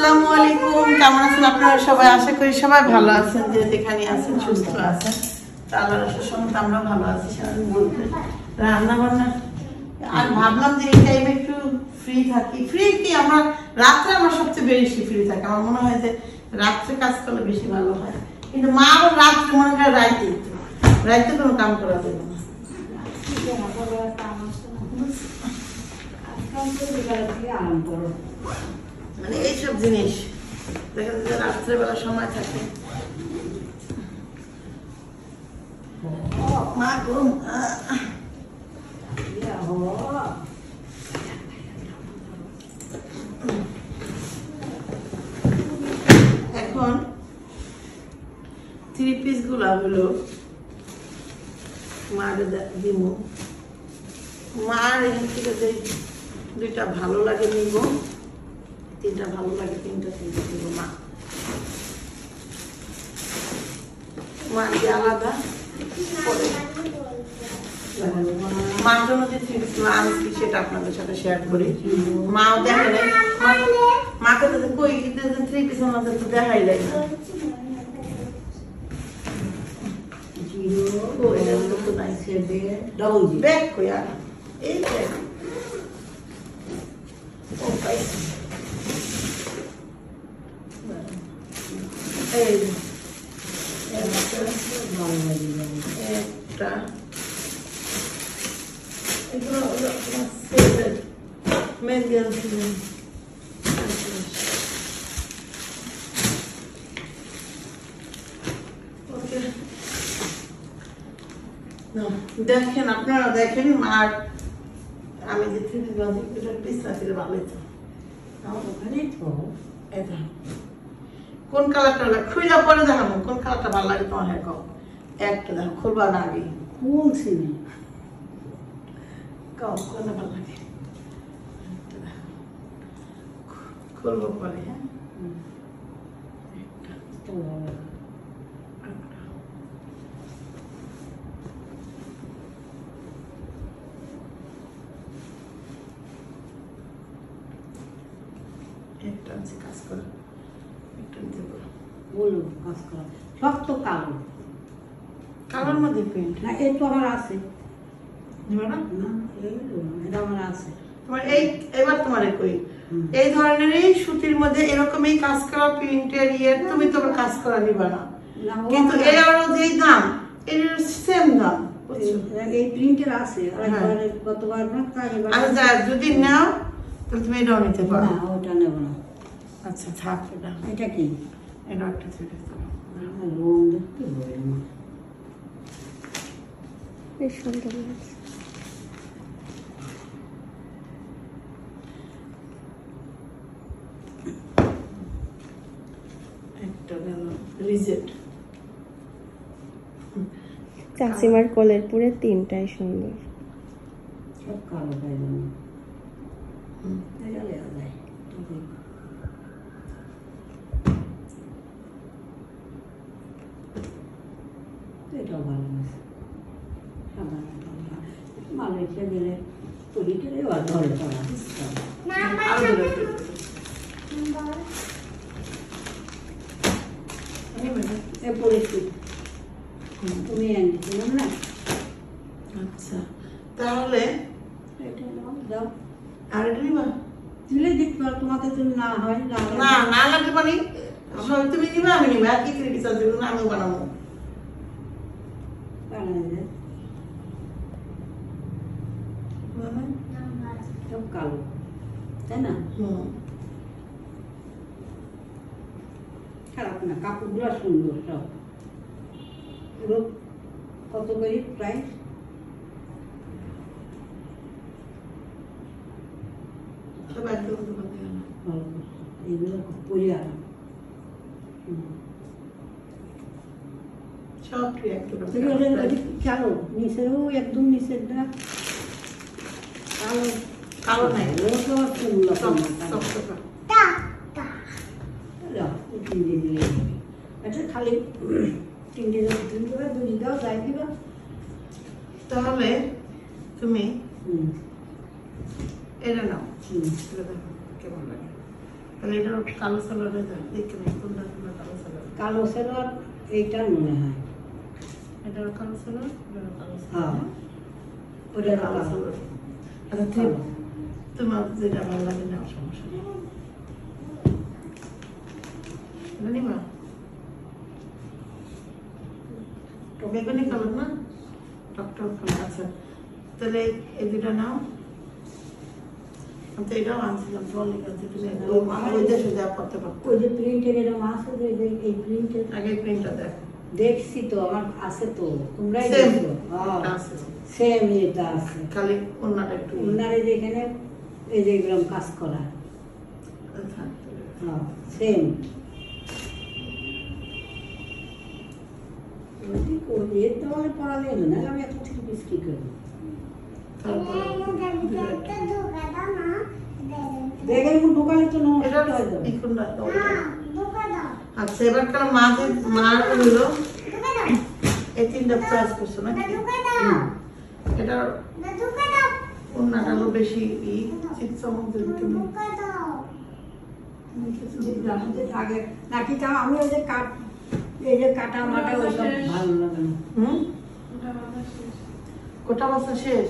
আসসালামু আলাইকুম, কেমন আছেন আপনারা সবাই? আশা করি সবাই ভালো আছেন, যে যেখানে আছেন সুস্থ আছেন। আল্লাহর আশীর্বাদে সঙ্গে আমরা ভালো আছি। সারাদিন বলতে রান্না বান্না আর ভাবলাম যে এই টাইমে একটু ফ্রি থাকি। ফ্রি কি আমরা রাত্রে আমরা সবচেয়ে বেশি ফ্রি থাকি। আমার মনে হয় যে রাত্রে কাজ করলে বেশি ভালো হয়, কিন্তু মা আবার রাত্রে মনে করে রাইতে কোনো কাম করা যাবে না। মানে এইসব জিনিস দেখা যায় যে রাত্রেবেলা সময় থাকে। মা গো এখন 3 পিস গুলা হলো মার দিব। মার এখান থেকে যে 2টা ভালো লাগে নিব, 3টা ভালো লাগে, 3টা দিব। মা যে আলাদা পরে মার জন্য যে 3 পিস আনছি সেটা আপনাদের সাথে শেয়ার করি। মাও দেখে নাই, মাকে তো কই 3 পিস আমাদের তো দেখাই যায় না। এই দেখ ও পাইছি। এই একটা এগুলো মেডিয়াম ছিল। দেখেন আপনারা দেখেন, আর আমি যে 3 পিস ছিল ভালো হতো। কোন কালারটা খুঁজে পরে দেখাবো, কোন কালারটা ভালো লাগে তোমার? হ্যাঁ কও একটা দেখো, খুলবা না আগে? খুলছি কও কোনটা ভালো লাগে, খুলবো পরে। হ্যাঁ একটা আছে কাজ করা, একটা নিতে পারো। বলো কাজ করা সব তো কালো, কালোর মধ্যে প্রিন্ট না এই তো আমার আছে। নিবা না? না এটা আমার আছে। তোমার এই এবার তোমার কই এই ধরনের এই সুতির মধ্যে এরকমই কাজ করা প্রিন্টের তুমি তো কাজ করা নিবা না, কিন্তু এর আরো যেই দাম এর সেম দাম। এই প্রিন্টের আছে গতবার না আচ্ছা যদি নাও তাহলে তুমি এটাও নিতে পারো। না ওটা নেব না। আচ্ছা থাক, এটা কি? এটা একটা থেকে লোন দেখতে হবে না, বেশ সুন্দর লাগছে। একটা গেল রিজেট। চাচিমার কোলের পুরে 3টাই সুন্দর। সব কালো তাই জন্য এটাও ভালো আছে। মালয়েশিয়া গেলে পরীক্ষা ধরে করা পরিস্থিতি তুমি এনেছিলাম না। আচ্ছা তাহলে দাও আর এটা নিবা? দিলে দেখতে পারো, তোমাকে যদি না হয় না না লাগবে মানে সব তুমি নিবা, আমি নিবা, কি করে কিছু দেব না, আমিও বানাবো। সব কালো তাই না? খারাপ না, কাপড়গুলো সুন্দর সব। এগুলো কত করে প্রাইস? এগুলো পরে আরাম সব কালো নিচেও একদম নিচের কালো কালো নাই, আচ্ছা খালি 3টে দুই দাও যাই দিবা। তাহলে তুমি এটা নাও, এটা দেখো কেমন লাগে। তাহলে এটা কালো সালোয়ারে দেখে নেই কোনটা কালো সালোয়ার। কালো সালোয়ার এইটা মনে হয়। এটার কালো সালোয়ার, এটার কালো হ্যাঁ সালোয়ার। ওটা কালো কালো সালোয়ার। আচ্ছা ঠিক, তোমার যেটা ভালো লাগে না সমস্যা নেই। এটা নিবা? বেগুনি কালার না, টকটক কালার। আচ্ছা তাহলে এই দুটা নাও। আমি তো এটাও আনছিলাম ট্রলি কাছে, ওই দেশে যা করতে পারতো। ওই যে প্রিন্টের এরকম আছে যে এই প্রিন্টের আগে প্রিন্টটা দেখো। দেখছি তো, আমার আছে তো, তোমরাই Same. দেখছো। এটা আছে। সেম এটা আছে। খালি ওনাটা একটু ওনারে যেখানে এই যে এরকম কাজ করা, হ্যাঁ সেম। এর তো আমার পড়া গেল না, আমি এত থেকে কি করবো? দেখেন ঢোকালে তো নষ্ট হয়ে যাবে। আচ্ছা এবার কাল মাঝে মার হলো এই তিনটা চয়েস করছো নাকি? এটা ওনাটা হলো বেশি আগে নাকি তা আমি ওই যে এই যে কাটা মাটা ওইসব ভালো লাগে না। গোটা বছর শেষ।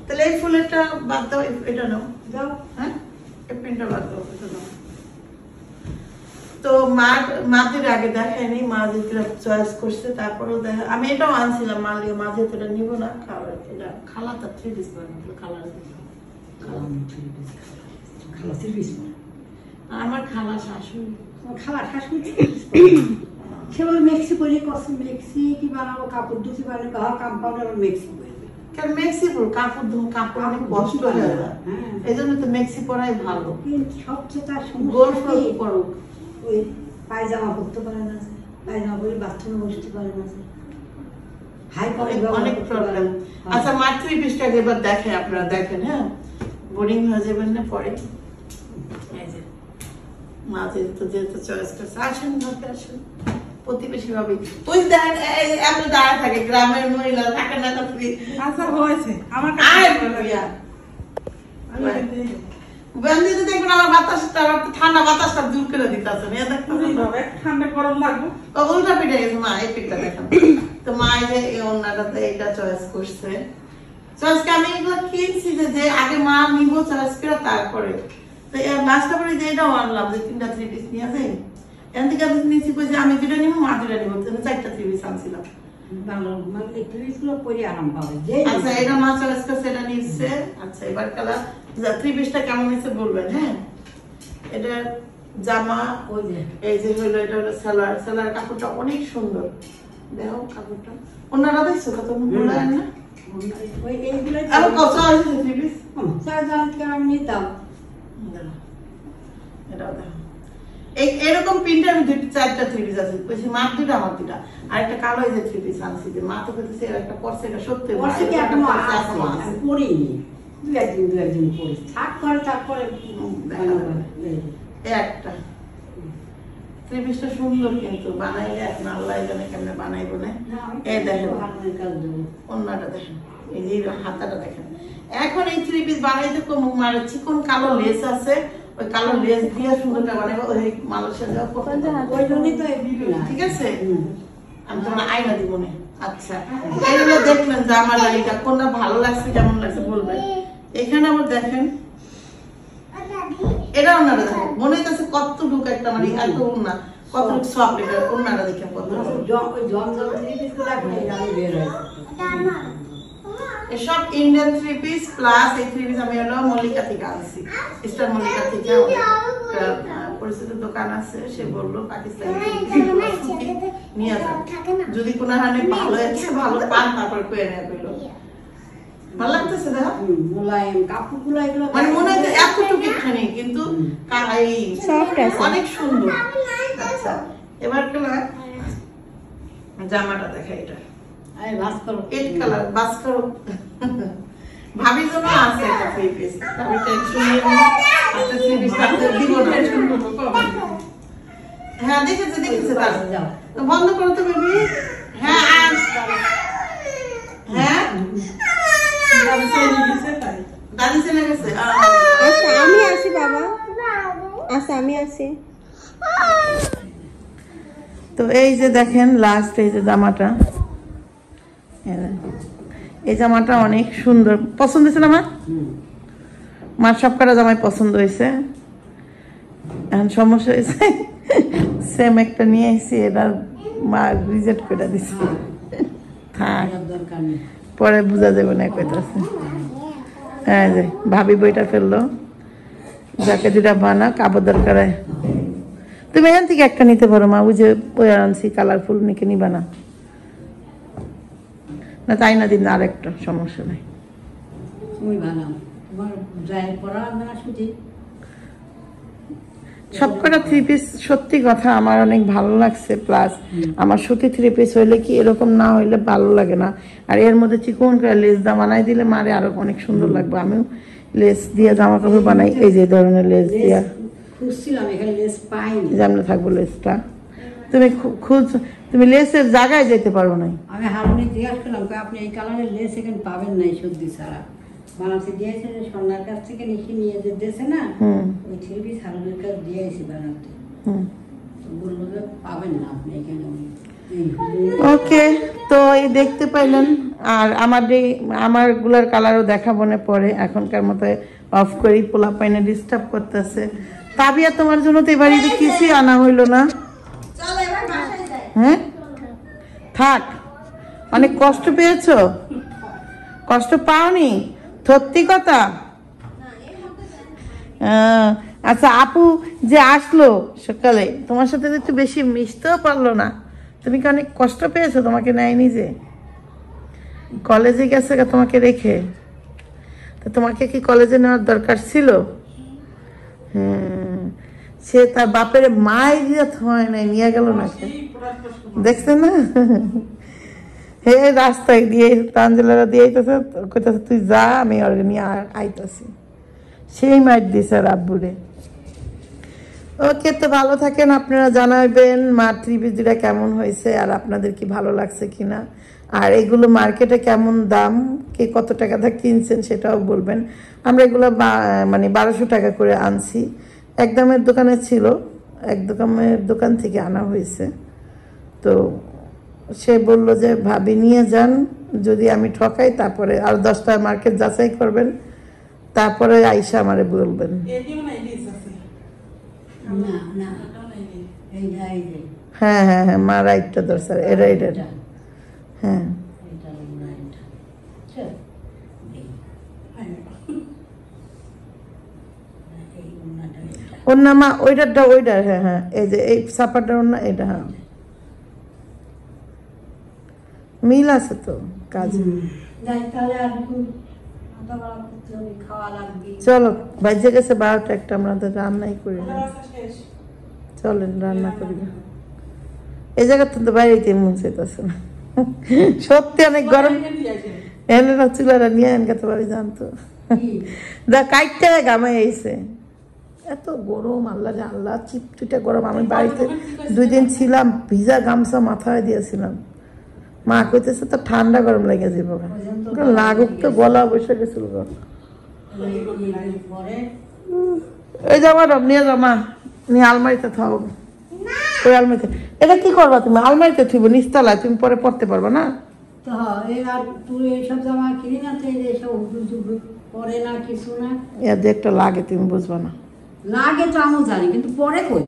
তাহলে এই ফুলেরটা বাদ দাও, এটা নাও। যাও। হ্যাঁ এই প্রিন্টটা বাদ দাও, এটা নাও। তো মাঝের আগে দেখায়নি, মা যেটা চয়েস করছে তারপরেও দেখা। আমি এটাও আনছিলাম মালিক মাঝে, তো এটা নিবো না। এটা খালা তার 3 পিস কালার আমার খালা শাশুড়ি খালা শাশুড়ি সেভাবে মেক্সি করে কষ্ট মেক্সি কি বানাবো, কাপড় ধুতি বানাবো, কাম্পাউন্ড আবার মেক্সি করবে। কারণ মেক্সি কাপড় অনেক কষ্ট হয়ে যায়, এই জন্য তো মেক্সি পরাই ভালো। কিন্তু সবচেয়ে তার গোল সমস্যা করুক, ওই পায়জামা পরতে পারে না, পায়জামা পরে বাথরুমে বসতে পারে না, হাই অনেক প্রবলেম। আচ্ছা মার 3 পিসটাকে এবার দেখে, আপনারা দেখেন। হ্যাঁ বোরিং হয়ে যাবেন না পরে। এই যে মা যেহেতু চয়েস করছে, আসেন ঘরতে আসেন। প্রতিবেশী ভাবি ওই দেখেন এত দাঁড়া থাকে, গ্রামের মহিলা থাকে না। আচ্ছা হয়েছে আমার বেঞ্জিতে দেখবেন আমার বাতাসটা, ঠান্ডা বাতাসটা দূর করে দিতেছে। ঠান্ডা গরম লাগবে। উল্টা পিঠে গেছে মা, এই পিঠটা দেখেন। তো মা এই যে এই ওন্নাটাতে এটা চয়েস করছে। চয়েসকে আমি এগুলো কিনছি যে আগে মা নিব চয়েস করে তারপরে। তো লাস্টটা পরে যে এটাও আনলাম, যে 3টা 3 পিস নিয়ে যাই। এখান থেকে আমি নিয়েছি যে আমি 2টা নিব, মা 2টা নিব, 4টা 3 পিস আনছিলাম। ভালো মানে ট্রিপগুলো পরে আরাম পাবে। আচ্ছা এটা মা চয়েস করছে, এটা নিচ্ছে। আচ্ছা এবার কালার 3 পিসটা কেমন হয়েছে বলবেন। হ্যাঁ এটা জামা, ওই যে এই যে হলো এটা হলো সালোয়ার। সালোয়ার কাপড়টা অনেক সুন্দর, দেখো কাপড়টা। ওনারা দেখছো কত মূল্যায়ন না? ওই এইগুলো আরো কত আছে 3 পিস? 4,000 টাকা আমি নিতাম। এটাও দেখো এরকম প্রিন্টার 4টা 3 পিস আছে। বলছি মা 2টা আমার 2টা, আর একটা কালো এই যে 3 পিস আনছি। যে মা তো বলতেছে একটা পরছে, এটা সত্যি পরছে কি এখনো আছে, আমি পরিনি, দু একদিন পরি থাক করে, তারপরে একটা 3 পিসটা সুন্দর, কিন্তু বানাইলে এখন আল্লাহ জানে কেমনে বানাইবো না। এই দেখেন অন্যটা দেখেন, এই যে হাতাটা দেখেন। এখন এই 3 পিস বানাইতে কোন মানে চিকন কালো লেস আছে, ওই কালো লেস দিয়ে সুন্দরটা বানাবো। ওই মালয়েশিয়া যাওয়া ওই জন্যই তো ঠিক আছে। আমি তোমার আয়না দিব না। আচ্ছা এইগুলো দেখলেন যে আমার এটা কোনটা ভালো লাগছে, কেমন লাগছে বলবেন। এখানে আবার দেখেন এটা ওনারা দেখেন, মনে হচ্ছে কতটুকু একটা মানে এত না, কতটুকু সফট। এটা ওনারা দেখেন কত এসব ইন্ডিয়ান 3 পিস প্লাস এই 3 পিস আমি হলো মল্লিকা থেকে আনছি। স্টার মল্লিকা থেকে পরিচিত দোকান আছে, সে বললো পাকিস্তানি নিয়ে যান, যদি কোনো হানে ভালো আছে ভালো পান তারপর করে নেওয়া পেলো। ভালো লাগতেছে দেখো, মোলায়েম কাপড়গুলো এগুলো মানে মনে হয় এতটুকু একখানি, কিন্তু অনেক সুন্দর। আচ্ছা এবার কালার জামাটা দেখা, এটা এট কালার বাস করো। ভাবির জন্য আছে একটা 3 পিস, আমি টেনশন নিয়ে আপনি 3 পিস দিব না। হ্যাঁ দেখেছে তার বন্ধ করো তো বেবি। হ্যাঁ হ্যাঁ দাদি চলে গেছে। আচ্ছা আমি আসি বাবা। আচ্ছা আমি আছি। তো এই যে দেখেন লাস্ট এই যে জামাটা, এই জামাটা অনেক সুন্দর পছন্দ হয়েছে না মা? মার সব কটা জামাই পছন্দ হয়েছে। এখন সমস্যা হয়েছে সেম একটা নিয়ে এসেছি, এটা মা রিজেক্ট করে দিছে। থাক পরে বোঝা যাবে না কইতাছে। হ্যাঁ যে ভাবি বইটা ফেললো, যাকে দুটা বানা কাপড় দরকার হয়। তুমি এখান থেকে একটা নিতে পারো মা, ওই যে ওই আনছি কালারফুল নিকে নিবা না? না তাই না দিন আর একটা সমস্যা নাই। সবকটা থ্রি পিস সত্যি কথা আমার অনেক ভালো লাগছে, প্লাস আমার সুতি থ্রি পিস হইলে কি এরকম না হইলে ভালো লাগে না। আর এর মধ্যে চিকন করে লেস দা বানাই দিলে মারে আরো অনেক সুন্দর লাগবে। আমিও লেস দিয়ে জামা কাপড় বানাই, এই যে ধরনের লেস দিয়া যেমন থাকবো লেসটা। তুমি তুমি লেসের জায়গায় যেতে পারবো না। আমি হারুনি জিজ্ঞাসা করলাম আপনি এই কালারের লেস এখানে পাবেন নাই সর্দি ছাড়া, বানাতে দিয়েছে সোনার কাছ থেকে নিয়ে যে দিয়েছে না, ওই থ্রি পিস হারুনের কাছে দিয়েছি বানাতে, বললো যে পাবেন না আপনি এখানে। ওকে, তো এই দেখতে পাইলেন। আর আমার গুলার কালারও দেখাবো না পরে, এখনকার মতো অফ করি, পোলা পাইনে ডিস্টার্ব করতেছে। তাবিয়া তোমার জন্য তো এবারে কিছুই আনা হইলো না। হ্যাঁ থাক, অনেক কষ্ট পেয়েছো? কষ্ট পাওনি? সত্যি কথা? আচ্ছা, আপু যে আসলো সকালে তোমার সাথে একটু বেশি মিশতেও পারলো না, তুমি কি অনেক কষ্ট পেয়েছো? তোমাকে নেয়নি যে, কলেজে গেছে তোমাকে রেখে, তো তোমাকে কি কলেজে নেওয়ার দরকার ছিল? সে তার বাপের মায়ের দিয়ে হয় নাই, নিয়ে গেল না, দেখছেন না? হে রাস্তায় দিয়ে তাঞ্জেলারা দিয়ে কইতাছে তুই যা, আমি ওরে নিয়ে আইতাছি। সেই মাইট দিছে আব্বুরে। ওকে, তো ভালো থাকেন, আপনারা জানাবেন মা থ্রি পিসটা কেমন হয়েছে আর আপনাদের কি ভালো লাগছে কিনা। আর এগুলো মার্কেটে কেমন দাম, কে কত টাকা দিয়ে কিনছেন সেটাও বলবেন। আমরা এগুলো মানে 1200 টাকা করে আনছি, একদমের দোকানে ছিল, একদমের দোকান থেকে আনা হয়েছে। তো সে বলল যে ভাবি নিয়ে যান, যদি আমি ঠকাই তারপরে আর 10টা মার্কেট যাচাই করবেন, তারপরে আইসা আমারে বলবেন। হ্যাঁ হ্যাঁ হ্যাঁ, মা রাইটটা দরকার, এটা হ্যাঁ। ওর না মা ওইটা হ্যাঁ হ্যাঁ, এই যে এই সাপাটা ওর না, এটা হ্যাঁ মিল আছে তো কাজ। চলো বাজে গেছে 12টা একটা, আমরা তো রান্নাই করি না। চলেন রান্না করি, এই জায়গা তো বাইরে মন চাইতেছে না সত্যি, অনেক গরম। এনে চুলারা নিয়ে এনকাতে পারি জানতো, কাইটটা গামে আইছে, এত গরম আল্লাহ আল্লাহ, চিপচিটা গরম। আমি বাড়িতে 2 দিন ছিলাম, ভিজা গামছা মাথায় দিয়েছিলাম। মা কইতেছে তো ঠান্ডা গরম লেগে যাবো, লাগুক তো, গলা বসে গেছিল। এই জামা নিয়ে জামা নিয়ে আলমারিতে থাকো, ওই আলমারিতে। এটা কি করবা তুমি? আলমারিতে থইব নিচতলায়, তুমি পরে পড়তে পারবা না। এইসব জামা কিনি না, পরে না কিছু না, এর যে একটা লাগে তুমি বুঝবা না। লাগে তো আমিও জানি, কিন্তু পরে কই